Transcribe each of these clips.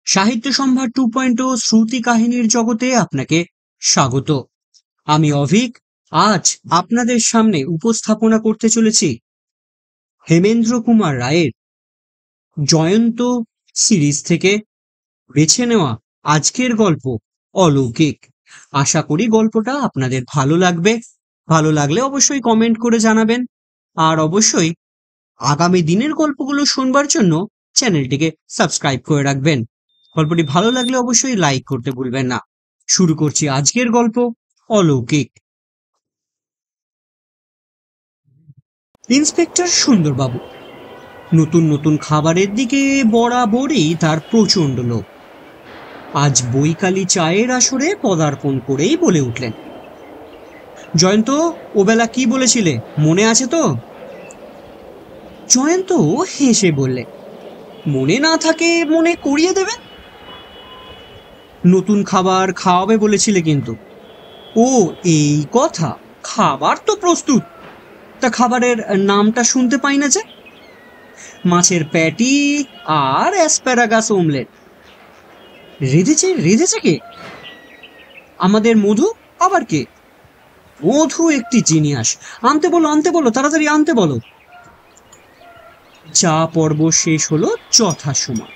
সাহিত্য সম্ভার 2.0 শ্রুতি কাহিনীর জগতে আপনাকে স্বাগত। আমি অভিক। আজ আপনাদের সামনে উপস্থাপনা করতে চলেছি হেমেন্দ্র কুমার রায়ের জয়ন্ত সিরিজ থেকে বেছে নেওয়া আজকের গল্প অলৌকিক। আশা করি গল্পটা আপনাদের ভালো লাগবে। ভালো লাগলে অবশ্যই কমেন্ট করে জানাবেন, আর অবশ্যই আগামী দিনের গল্পগুলো শুনবার জন্য চ্যানেলটিকে সাবস্ক্রাইব করে রাখবেন। গল্পটি ভালো লাগলে অবশ্যই লাইক করতে ভুলবেন না। শুরু করছি আজকের গল্প অলৌকিক। ইন্সপেক্টর সুন্দরবাবু নতুন নতুন খাবারের দিকে বরাবরই তার প্রচন্ড লোভ। আজ বৈকালী চায়ের আসরে পদার্পণ করেই বলে উঠলেন, জয়ন্ত, ওবেলা কি বলেছিলে মনে আছে তো? জয়ন্ত হেসে বললে, মনে না থাকে মনে করিয়ে দেবে। নতুন খাবার খাওয়াবে বলেছিলে কিন্তু। ও, এই কথা। খাবার তো প্রস্তুত, তা খাবারের নামটা শুনতে পাই না যে। মাছের প্যাটি আর অ্যাসপ্যারাগাস অমলেট। রেঁধেছে কে? আমাদের মধু। আবার কে? মধু একটি জিনিয়াস। আনতে বলো তাড়াতাড়ি আনতে বলো। চা পর্ব শেষ হলো যথাসময়।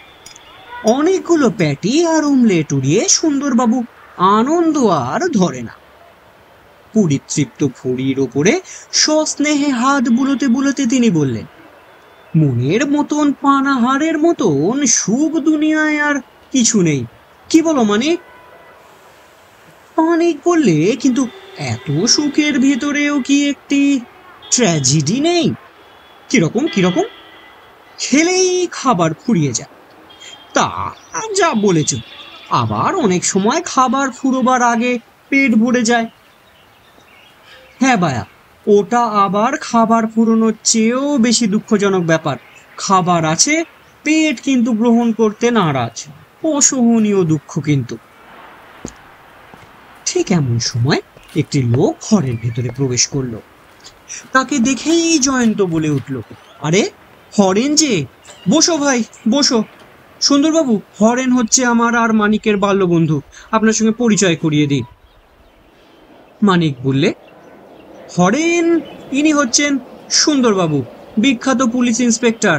অনেকগুলো প্যাটি আর অমলেট উড়িয়ে সুন্দরবাবু আনন্দ আর ধরে না। পরিতৃপ্ত ভুঁড়ির ওপরে সস্নেহে হাত বুলোতে বুলোতে তিনি বললেন, মনের মতন পানাহারের মতন সুখ দুনিয়ায় আর কিছু নেই। কি বলো মানিক? মানিক বললে, কিন্তু এত সুখের ভেতরেও কি একটি ট্র্যাজেডি নেই? কিরকম কিরকম? খেলেই খাবার ফুরিয়ে যায়। তা যা বলেছ, আবার অনেক সময় খাবার ফুরোবার আগে পেট ভরে যায়। হ্যাঁ বায়া, ওটা আবার খাবার ফুরোনোর চেয়েও বেশি দুঃখজনক ব্যাপার। খাবার আছে, পেট কিন্তু গ্রহণ করতে নারাজ। অসহনীয় দুঃখ কিন্তু। ঠিক এমন সময় একটি লোক ঘরের ভেতরে প্রবেশ করলো। তাকে দেখেই জয়ন্ত বলে উঠল, আরে হরেন যে! বসো ভাই, বসো। সুন্দরবাবু, হরেন হচ্ছে আমার আর মানিকের বাল্যবন্ধু। আপনার সঙ্গে পরিচয় করিয়ে দিই। মানিক বললে, হরেন, ইনি হচ্ছেন সুন্দরবাবু, বিখ্যাত পুলিশ ইন্সপেক্টর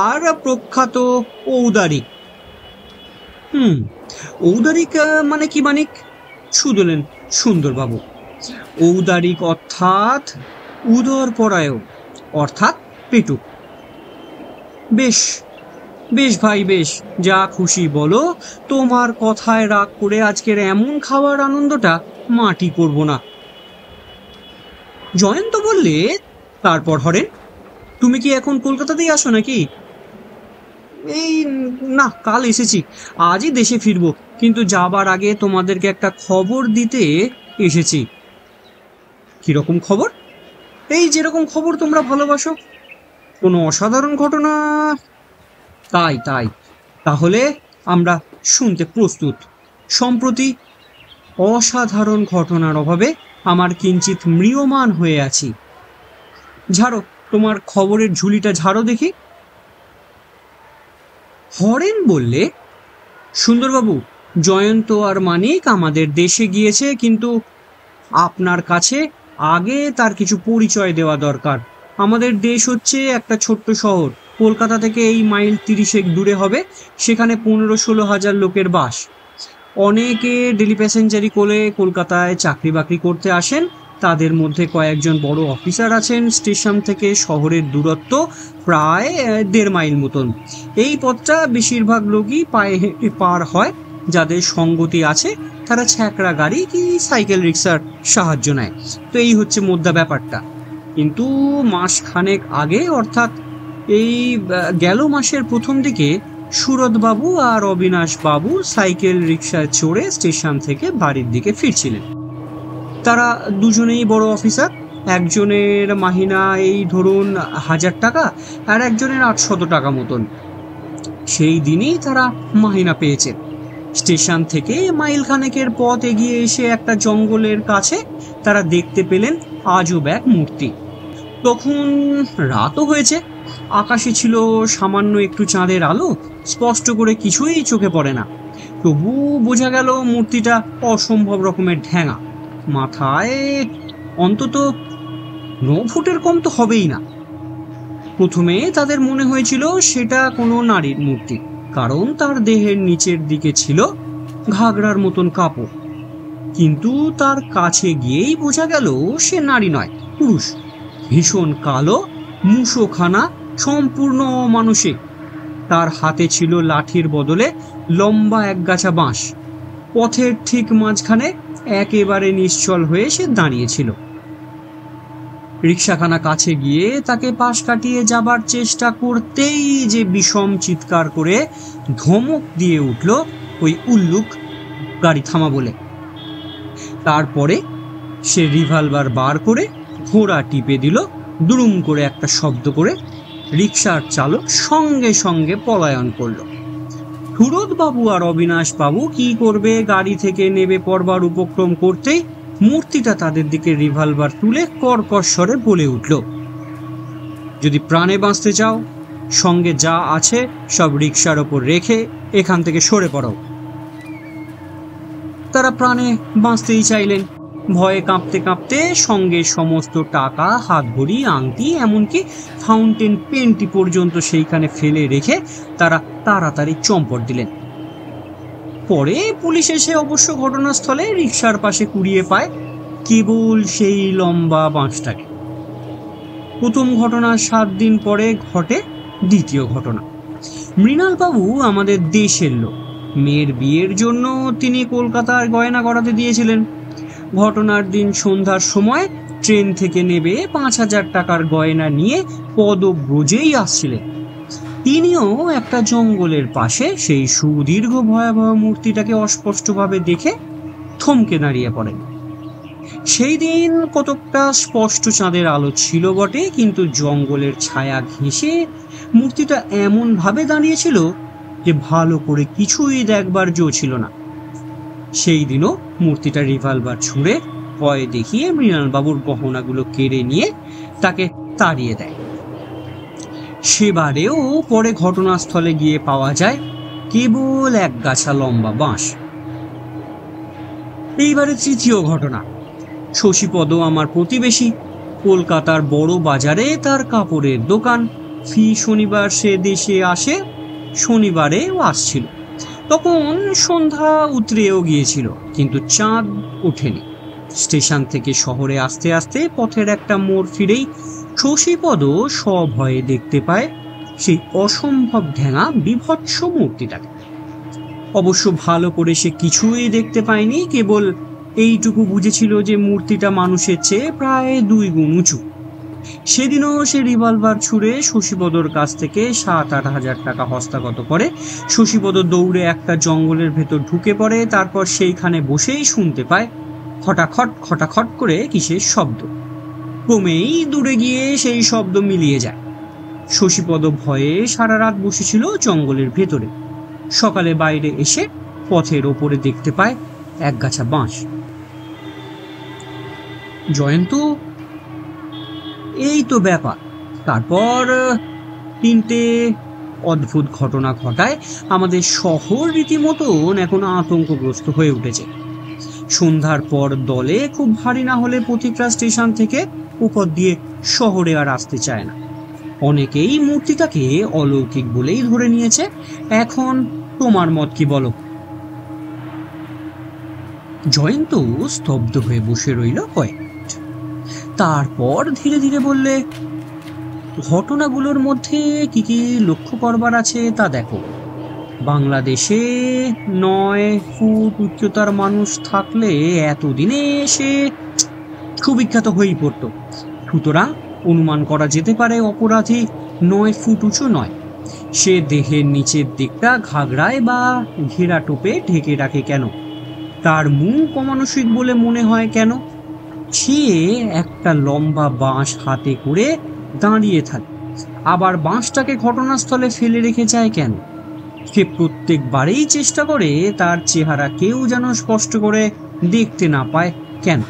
আর প্রখ্যাত ঔদারিক। ঔদারিক মানে কি মানিক? শুধলেন সুন্দরবাবু। ঔদারিক অর্থাৎ উদর পরায়ণ, অর্থাৎ পেটুক। বেশ বেশ ভাই, বেশ, যা খুশি বলো। তোমার কথায় রাগ করে আজকের এমন খাওয়ার আনন্দটা মাটি করব না। জয়ন্ত বললে, তারপর হরেন, তুমি কি এখন কলকাতাতেই আসো নাকি? এই না, কাল এসেছি, আজই দেশে ফিরবো, কিন্তু যাবার আগে তোমাদেরকে একটা খবর দিতে এসেছি। কিরকম খবর? এই যেরকম খবর তোমরা ভালোবাসো। কোনো অসাধারণ ঘটনা? তাই তাই, তাহলে আমরা শুনতে প্রস্তুত। সম্প্রতি অসাধারণ ঘটনার অভাবে আমার কিঞ্চিত ম্রিয়মাণ হয়ে আছি। ঝাড়ো, তোমার খবরের ঝুলিটা ঝাড়ো দেখি। হরেন বললে, সুন্দরবাবু, জয়ন্ত আর মানিক আমাদের দেশে গিয়েছে, কিন্তু আপনার কাছে আগে তার কিছু পরিচয় দেওয়া দরকার। আমাদের দেশ হচ্ছে একটা ছোট্ট শহর, কলকাতা থেকে এই মাইল 30 দূরে হবে। সেখানে 15-16 হাজার লোকের বাস। অনেকে ডেলি প্যাসেঞ্জারি করে কলকাতায় চাকরি বাকরি করতে আসেন। তাদের মধ্যে কয়েকজন বড় অফিসার আছেন। স্টেশন থেকে শহরের দূরত্ব প্রায় 1.5 মাইল মতন। এই পথটা বেশিরভাগ লোকই পায়ে হেঁটে পার হয়। যাদের সঙ্গতি আছে তারা ছ্যাঁকড়া গাড়ি কি সাইকেল রিক্সার সাহায্য নেয়। তো এই হচ্ছে মোদ্দা ব্যাপারটা। কিন্তু মাসখানেক আগে, অর্থাৎ এই গেল মাসের প্রথম দিকে, সুরতবাবু আর অবিনাশ বাবু সাইকেল রিক্সায় চড়ে স্টেশন থেকে বাড়ির দিকে ফিরছিলেন। তারা দুজনেই বড় অফিসার। একজনের মাহিনা এই ধরুন 1000 টাকা, আর একজনের 800 টাকা মতন। সেই দিনই তারা মাহিনা পেয়েছে। স্টেশন থেকে মাইল খানেকের পথ এগিয়ে এসে একটা জঙ্গলের কাছে তারা দেখতে পেলেন আজব এক মূর্তি। তখন রাতও হয়েছে। আকাশে ছিল সামান্য একটু চাঁদের আলো, স্পষ্ট করে কিছুই চোখে পড়ে না। তবু বোঝা গেল মূর্তিটা অসম্ভব রকমের ঢ্যাঙা। মাথায় অন্তত 9 ফুটের কম তো হবেই না। প্রথমে তাদের মনে হয়েছিল সেটা কোনো নারীর মূর্তি, কারণ তার দেহের নিচের দিকে ছিল ঘাগরার মতন কাপড়। কিন্তু তার কাছে গিয়েই বোঝা গেল সে নারী নয়, পুরুষ। ভীষণ কালো, মুষোখানা, সম্পূর্ণ অমানুষিক। তার হাতে ছিল লাঠির বদলে লম্বা একগাছা বাঁশ। পথের ঠিক মাঝখানে একেবারে নিশ্চল হয়ে সে দাঁড়িয়েছিল। রিকশাখানা কাছে গিয়ে তাকে পাশ কাটিয়ে যাবার চেষ্টা করতেই যে বিষম চিৎকার করে ধমক দিয়ে উঠল ওই উল্লুক গাড়ি থামা বলে। তারপরে সে রিভলভার বার করে ঘোড়া টিপে দিল। দুরুম করে একটা শব্দ করে রিকশার চালক সঙ্গে সঙ্গে পলায়ন করলো। সুরত বাবু আর অবিনাশ বাবু কি করবে, গাড়ি থেকে নেমে পড়বার উপক্রম করতেই মূর্তিটা তাদের দিকে রিভলভার তুলে কর্কশ স্বরে বলে উঠল, যদি প্রাণে বাঁচতে চাও, সঙ্গে যা আছে সব রিকশার ওপর রেখে এখান থেকে সরে পড়ো। তারা প্রাণে বাঁচতেই চাইলেন। ভয়ে কাঁপতে কাঁপতে সঙ্গে সমস্ত টাকা, হাতঘড়ি, আংটি, এমনকি ফাউন্টেন পেনটি পর্যন্ত সেইখানে ফেলে রেখে তারা তাড়াতাড়ি চম্পট দিলেন। পরে পুলিশ এসে অবশ্য ঘটনাস্থলে রিকশার পাশে কুড়িয়ে পায় কেবল সেই লম্বা বাঁশটাকে। প্রথম ঘটনার 7 দিন পরে ঘটে দ্বিতীয় ঘটনা। মৃণালবাবু আমাদের দেশের লোক। মেয়ের বিয়ের জন্য তিনি কলকাতার গয়না গড়াতে দিয়েছিলেন। ঘটনার দিন সন্ধ্যার সময় ট্রেন থেকে নেমে 5,000 টাকার গয়না নিয়ে পদব্রজেই আসছিলেন। তিনিও একটা জঙ্গলের পাশে সেই সুদীর্ঘ ভয়াবহ মূর্তিটাকে অস্পষ্টভাবে দেখে থমকে দাঁড়িয়ে পড়েন। সেই দিন কতকটা স্পষ্ট চাঁদের আলো ছিল বটে, কিন্তু জঙ্গলের ছায়া ঘেঁষে মূর্তিটা এমন ভাবে দাঁড়িয়েছিল যে ভালো করে কিছুই দেখবার জো ছিল না। সেই দিনও মূর্তিটা রিভলভার ছুঁড়ে ভয় দেখিয়ে মৃণালবাবুর গহনাগুলো কেড়ে নিয়ে তাকে তাড়িয়ে দেয়। সেবারেও পরে ঘটনাস্থলে গিয়ে পাওয়া যায় কেবল একগাছা লম্বা বাঁশ। এইবারে তৃতীয় ঘটনা। শশীপদ আমার প্রতিবেশী। কলকাতার বড় বাজারে তার কাপড়ের দোকান। ফি শনিবার সে দেশে আসে। শনিবারেও আসছিল। তখন সন্ধ্যা উতরেও গিয়েছিল, কিন্তু চাঁদ ওঠেনি। স্টেশন থেকে শহরে আসতে আসতে পথের একটা মোড় ফিরেই শশীপদ সভয়ে দেখতে পায় সেই অসম্ভব ঢেঙা বিভৎস মূর্তিটাকে। অবশ্য ভালো করে সে কিছুই দেখতে পায়নি, কেবল এইটুকু বুঝেছিল যে মূর্তিটা মানুষের চেয়ে প্রায় 2 গুণ উঁচু। সেদিনও সে রিভলভার ছুঁড়ে শশীপদর কাছ থেকে 7-8 হাজার টাকা হস্তগত করে। শশীপদ দৌড়ে একটা জঙ্গলের ভেতর ঢুকে পড়ে। তারপর সেইখানে বসেই শুনতে পায় খটাখট খটাখট করে কিসের শব্দ। ক্রমেই দূরে গিয়ে সেই শব্দ মিলিয়ে যায়। শশীপদ ভয়ে সারা রাত বসেছিল জঙ্গলের ভেতরে। সকালে বাইরে এসে পথের ওপরে দেখতে পায় একগাছা বাঁশ। জয়ন্ত, এই তো ব্যাপার। তারপর 3টে অদ্ভুত ঘটনা ঘটায়। আমাদের শহর রীতিমতন এখন আতঙ্কগ্রস্ত হয়ে উঠেছে। সন্ধ্যার পর দলে খুব ভারী না হলে পথিকরা স্টেশন থেকে উপর দিয়ে শহরে আর আসতে চায় না। অনেকেই মূর্তিটাকে অলৌকিক বলেই ধরে নিয়েছে। এখন তোমার মত কি বলো? জয়ন্ত স্তব্ধ হয়ে বসে রইল কয়েক মিনিট। তারপর ধীরে ধীরে বললে, ঘটনাগুলোর মধ্যে কি কি লক্ষ্য করবার আছে তা দেখো। বাংলাদেশে 9 ফুট উচ্চতার মানুষ থাকলে এতদিনে সে সুবিখ্যাত হয়েই পড়ত। সুতরাং অনুমান করা যেতে পারে অপরাধী 9 ফুট উঁচু নয়। সে দেহের নিচের দিকটা ঘাগড়ায় বা ঘেরা টোপে ঢেকে রাখে কেন? তার মুখ অমানসিক বলে মনে হয় কেন? সে একটা লম্বা বাঁশ হাতে করে দাঁড়িয়ে থাকে, আবার বাঁশটাকে ঘটনাস্থলে ফেলে রেখে যায় কেন? সে প্রত্যেকবারেই চেষ্টা করে তার চেহারা কেউ যেন স্পষ্ট করে দেখতে না পায় কেন?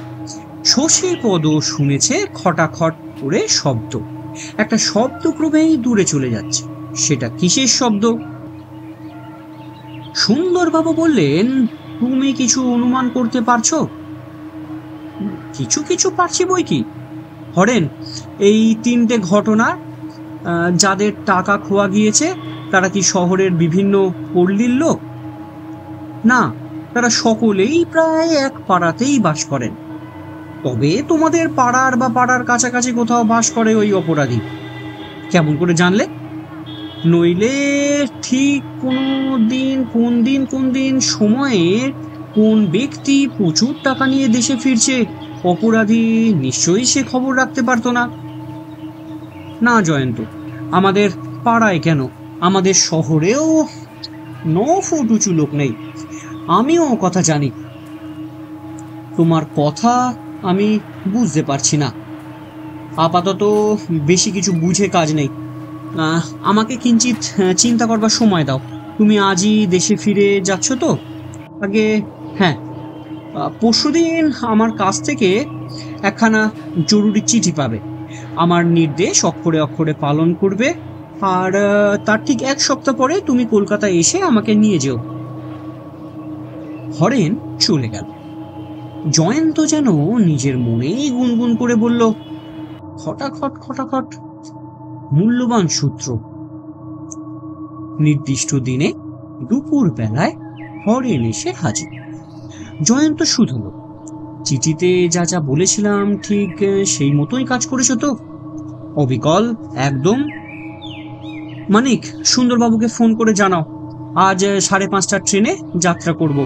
শশীপদ শুনেছে খটাখট করে শব্দ, একটা শব্দ ক্রমেই দূরে চলে যাচ্ছে। সেটা কিসের শব্দ? সুন্দরবাবু বললেন, তুমি কিছু অনুমান করতে পারছো? কিছু কিছু পারছি বই কি। হরেন, এই তিনটে ঘটনা, যাদের টাকা খোয়া গিয়েছে তারা কি শহরের বিভিন্ন পল্লীর লোক? না, তারা সকলেই প্রায় এক পাড়াতেই বাস করেন। তবে তোমাদের পাড়ার বা পাড়ার কাছাকাছি কোথাও বাস করে ওই অপরাধী। কেমন করে জানলে? নইলে ঠিক কোন দিন সময়ে কোন ব্যক্তি প্রচুর টাকা নিয়ে দেশে ফিরছে, অপরাধী নিশ্চয়ই সে খবর রাখতে পারতো না। না জয়ন্ত, আমাদের পাড়ায় কেন, আমাদের শহরেও 9 ফুট উঁচু লোক নেই। আমিও কথা জানি। তোমার কথা আমি বুঝতে পারছি না। আপাতত বেশি কিছু বুঝে কাজ নেই। আমাকে কিঞ্চিত চিন্তা করবার সময় দাও। তুমি আজই দেশে ফিরে যাচ্ছ তো? আগে হ্যাঁ, পরশুদিন আমার কাছ থেকে একখানা জরুরি চিঠি পাবে। আমার নির্দেশ অক্ষরে অক্ষরে পালন করবে। আর তার ঠিক 1 সপ্তাহ পরে তুমি কলকাতায় এসে আমাকে নিয়ে যেও। হরেন চলে গেল। জয়ন্ত যেন নিজের মনেই গুনগুন করে বলল, খটাখট খটাখট, মূল্যবান সূত্র। নির্দিষ্ট দিনে দুপুর বেলায় হরেন এসে হাজির। জয়ন্ত শুধল, চিঠিতে যা যা বলেছিলাম ঠিক সেই মতোই কাজ করেছো তো? অবিকল, একদম। মানিক, সুন্দরবাবুকে ফোন করে জানাও আজ 5:30টার ট্রেনে যাত্রা করব।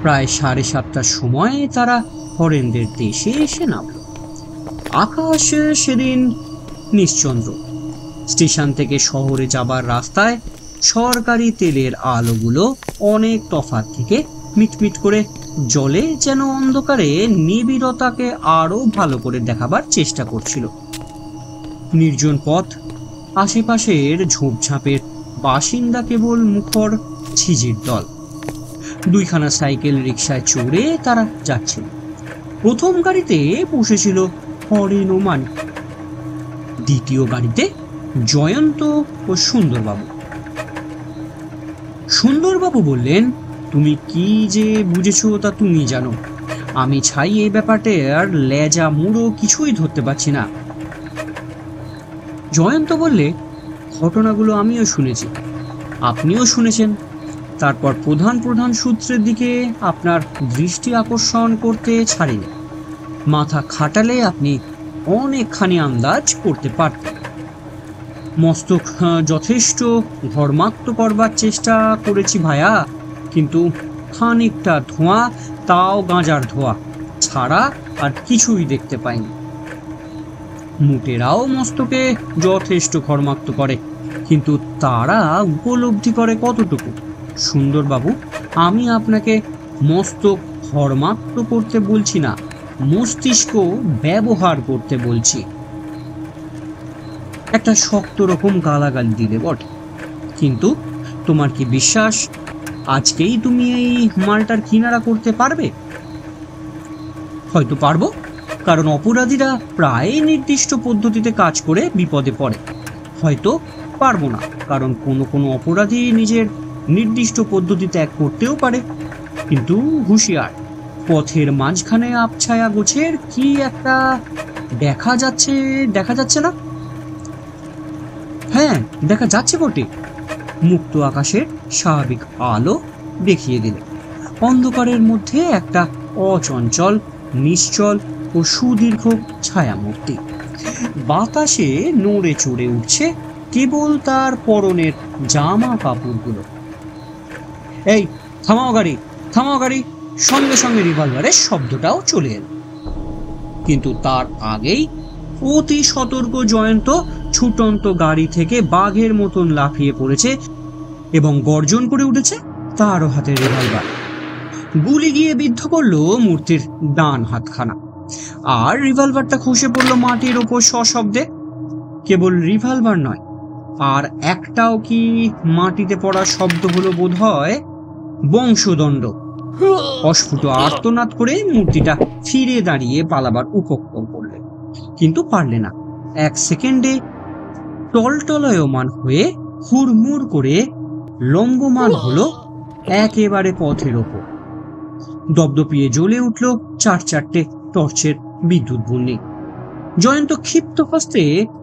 প্রায় 7:30টার সময় তারা হরেনদের দেশে এসে নামল। আকাশ সেদিন নিশ্চন্দ্র। স্টেশন থেকে শহরে যাবার রাস্তায় সরকারি তেলের আলোগুলো অনেক তফাৎ থেকে মিটমিট করে জলে, যেন অন্ধকারে নিবিড়তাকে আরো ভালো করে দেখাবার চেষ্টা করছিল। নির্জন পথ, আশেপাশের ঝোপঝাপের বাসিন্দা কেবল মুখর ছিজির দল। 2খানা সাইকেল রিকশায় চড়ে তারা যাচ্ছিল। প্রথম গাড়িতে বসেছিল হরেন ও মানিক, দ্বিতীয় গাড়িতে জয়ন্ত ও সুন্দরবাবু। সুন্দরবাবু বললেন, তুমি কি যে বুঝেছো তা তুমি জানো। আমি ছাই এই ব্যাপারটা আর লেজা মুড়ো কিছুই ধরতে পারছি না। জয়ন্ত বললে, ঘটনাগুলো আমিও শুনেছি, আপনিও শুনেছেন। তারপর প্রধান প্রধান সূত্রের দিকে আপনার দৃষ্টি আকর্ষণ করতে ছাড়িনি। মাথা খাটালে আপনি অনেকখানি আন্দাজ করতে পারতেন। মস্তক যথেষ্ট ধর্মাক্ত করবার চেষ্টা করেছি ভায়া, কিন্তু খানিকটা ধোঁয়া, তাও গাঁজার ধোঁয়া ছাড়া আর কিছুই দেখতে পাইনি। মুটেরাও মস্তকে যথেষ্ট ঘর্মাক্ত করে, কিন্তু তারা উপলব্ধি করে কতটুকু? সুন্দরবাবু, আমি আপনাকে মস্তক ঘর্মাক্ত করতে বলছি না, মস্তিষ্ক ব্যবহার করতে বলছি। একটা শক্ত রকম গালাগালি দিলে বটে, কিন্তু তোমার কি বিশ্বাস আজকেই তুমি এই মালটার কিনারা করতে পারবে? হয়তো পারবো, কারণ অপরাধীরা প্রায় নির্দিষ্ট পদ্ধতিতে কাজ করে বিপদে পড়ে। হয়তো পারবো না, কারণ কোনো কোনো অপরাধী নিজের নির্দিষ্ট পদ্ধতি ত্যাগ করতেও পারে। কিন্তু হুঁশিয়ার, পথের মাঝখানে আবছায়া গোছের কি একটা দেখা যাচ্ছে না? হ্যাঁ, দেখা যাচ্ছে বটে। মুক্ত আকাশের স্বাভাবিক আলো দেখিয়ে দিলে অন্ধকারের মধ্যে একটা অচঞ্চল, নিশ্চল ও সুদীর্ঘ ছায়ামূর্তি বাতাসে নড়ে চড়ে উঠছে, কেবল তার পরনের জামা কাপড়গুলো। এই, থামাও গাড়ি, থামাও গাড়ি। সঙ্গে সঙ্গে রিভলভারের শব্দটাও চলে এল। কিন্তু তার আগেই অতি সতর্ক জয়ন্ত ছুটন্ত গাড়ি থেকে বাঘের মতন লাফিয়ে পড়েছে এবং গর্জন করে উঠেছে তারও হাতে রিভলভার। গুলি গিয়ে বিদ্ধ করলো মূর্তির ডান হাতখানা, আর রিভলভারটা খসে পড়লো মাটির ওপর সশব্দে। কেবল রিভলভার নয়, আর একটাও কি মাটিতে পড়ার শব্দ হলো বোধ হয় বংশদণ্ড। অস্ফুট আর্তনাদ করে মূর্তিটা ফিরে দাঁড়িয়ে পালাবার উপক্রম করলে, কিন্তু পারলে না। 1 সেকেন্ডে টলটলয়মান হয়ে হুড়মুড় করে লম্বমান হলো একেবারে পথের ওপর। দপদপিয়ে জ্বলে উঠল 4-4টে টর্চের বিদ্যুৎ বুনি। জয়ন্ত ক্ষিপ্ত হস্তে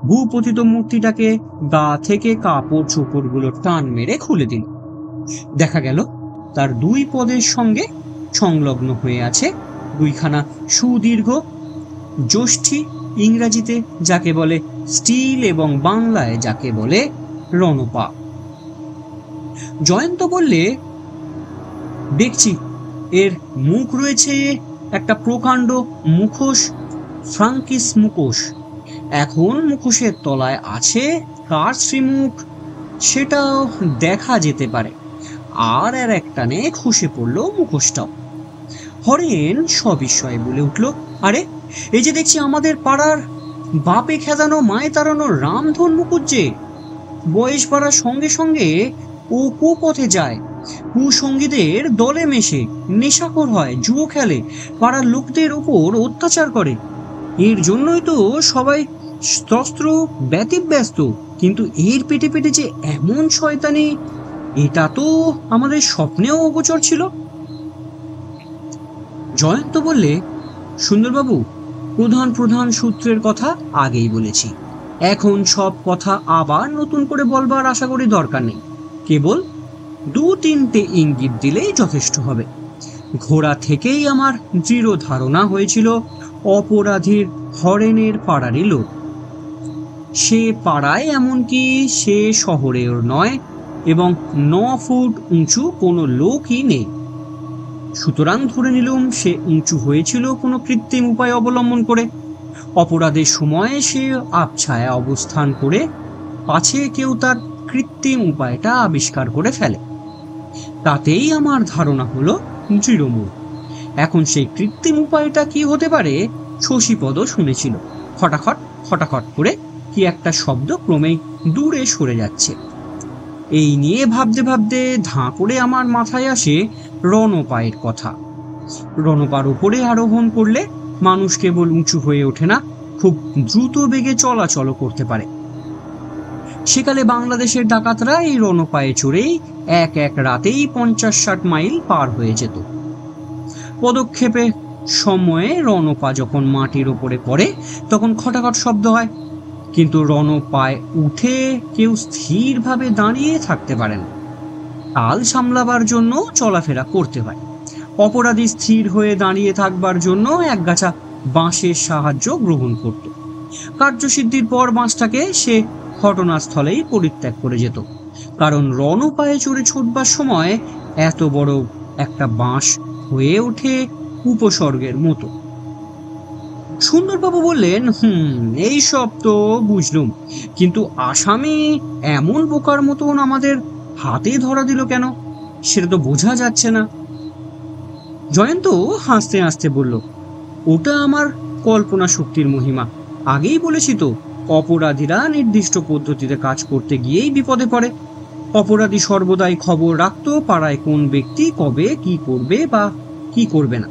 ভূপতিত মূর্তিটাকে গা থেকে কাপড় চোপড়গুলো টান মেরে খুলে দিল। দেখা গেল তার 2 পদের সঙ্গে সংলগ্ন হয়ে আছে 2খানা সুদীর্ঘ যষ্টি, ইংরাজিতে যাকে বলে স্টিল এবং বাংলায় যাকে বলে রণপা। জয়ন্ত বললে, দেখছি এর মুখ রয়েছে একটা প্রকাণ্ড মুখোশ, ফ্রাঙ্কিস মুখোশ। এখন মুখোশের তলায় আছে কার শ্রীমুখ সেটাও দেখা যেতে পারে। আর এক টানে খসে পড়ল মুখোশটাও। হরেন সবিস্ময়ে বলে উঠল, আরে এই যে দেখছি আমাদের পাড়ার বাপে খেদানো মায়ে তাড়ানো রামধন মুখুজ্জে। বয়স বাড়ার সঙ্গে সঙ্গে ও কুপথে যায়, কুসঙ্গীদের দলে মেশে নেশাখোর হয়, জুয়ো খেলে, পাড়ার লোকদের উপর অত্যাচার করে। এর জন্যই তো সবাই শস্ত্র ব্যতিব্যস্ত। কিন্তু এর পেটে পেটে যে এমন শয়তানি, এটা তো আমাদের স্বপ্নেও অগোচর ছিল। জয়ন্ত বললে, সুন্দরবাবু, প্রধান প্রধান সূত্রের কথা আগেই বলেছি। এখন সব কথা আবার নতুন করে বলবার আশা করি দরকার নেই। কেবল 2-3টে ইঙ্গিত দিলেই যথেষ্ট হবে। ঘোড়া থেকেই আমার দৃঢ় ধারণা হয়েছিল অপরাধীর হরেনের পাড়ারই লোক। সে পাড়ায় এমনকি সে শহরেও নয়, এবং 9 ফুট উঁচু কোনো লোকই নেই। সুতরাং ধরে নিলুম সে উঁচু হয়েছিল কোনো কৃত্রিম উপায় অবলম্বন করে। অপরাধের সময় সে আবছায়া অবস্থান করে, পাছে কেউ তার কৃত্রিম উপায়টা আবিষ্কার করে ফেলে। তাতেই আমার ধারণা হলো দৃঢ়মূল। এখন সেই কৃত্রিম উপায়টা কি হতে পারে শশীপদ শুনেছিল। খটাখট খটাখট করে কি একটা শব্দ ক্রমেই দূরে সরে যাচ্ছে। এই নিয়ে ভাবতে ভাবতে ধাঁ করে আমার মাথায় আসে রণপায়ের কথা। রণপার উপরে আরোহণ করলে মানুষ কেবল উঁচু হয়ে ওঠে না, খুব দ্রুত বেগে চলাচল করতে পারে। সেকালে বাংলাদেশের ডাকাতরা এই রণপায়ে চড়েই এক রাতেই 50-60 মাইল পার হয়ে যেত। পদক্ষেপে সময়ে রণপা যখন মাটির ওপরে পড়ে তখন খটাখট শব্দ হয়, কিন্তু রণপায় উঠে কেউ স্থিরভাবে দাঁড়িয়ে থাকতে পারে না। তাল সামলাবার জন্য চলাফেরা করতে হয়। অপরাধী স্থির হয়ে দাঁড়িয়ে থাকবার জন্য একগাছা বাঁশের সাহায্য গ্রহণ করত। কার্যসিদ্ধির পর বাঁশটাকে সে ঘটনাস্থলেই পরিত্যাগ করে যেত, কারণ রণপায়ে চড়ে ছুটবার সময় এত বড় একটা বাঁশ হয়ে ওঠে উপসর্গের মতো। সুন্দরবাবু বললেন, এই সব তো বুঝলুম, কিন্তু আসামি এমন বোকার মতন আমাদের হাতে ধরা দিল কেন, সেটা তো বোঝা যাচ্ছে না। জয়ন্ত হাসতে হাসতে বলল, ওটা আমার কল্পনা শক্তির মহিমা। আগেই বলেছি তো, অপরাধীরা নির্দিষ্ট পদ্ধতিতে কাজ করতে গিয়েই বিপদে পড়ে। অপরাধী সর্বদাই খবর রাখতো পাড়ায় কোন ব্যক্তি কবে কি করবে বা কি করবে না।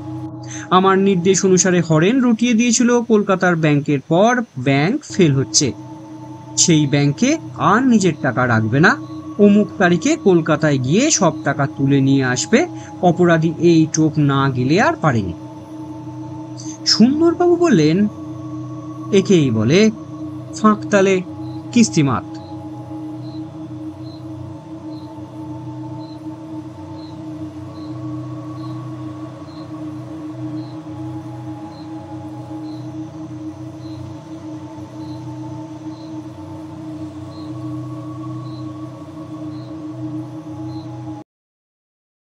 আমার নির্দেশ অনুসারে হরেন রটিয়ে দিয়েছিল কলকাতার ব্যাংকের পর ব্যাংক ফেল হচ্ছে, সেই ব্যাংকে আর নিজের টাকা রাখবে না, অমুক তারিখে কলকাতায় গিয়ে সব টাকা তুলে নিয়ে আসবে। অপরাধী এই টোপ না গেলে আর পারেনি। সুন্দরবাবু বললেন, একেই বলে ফাঁকতালে কিস্তিমাত।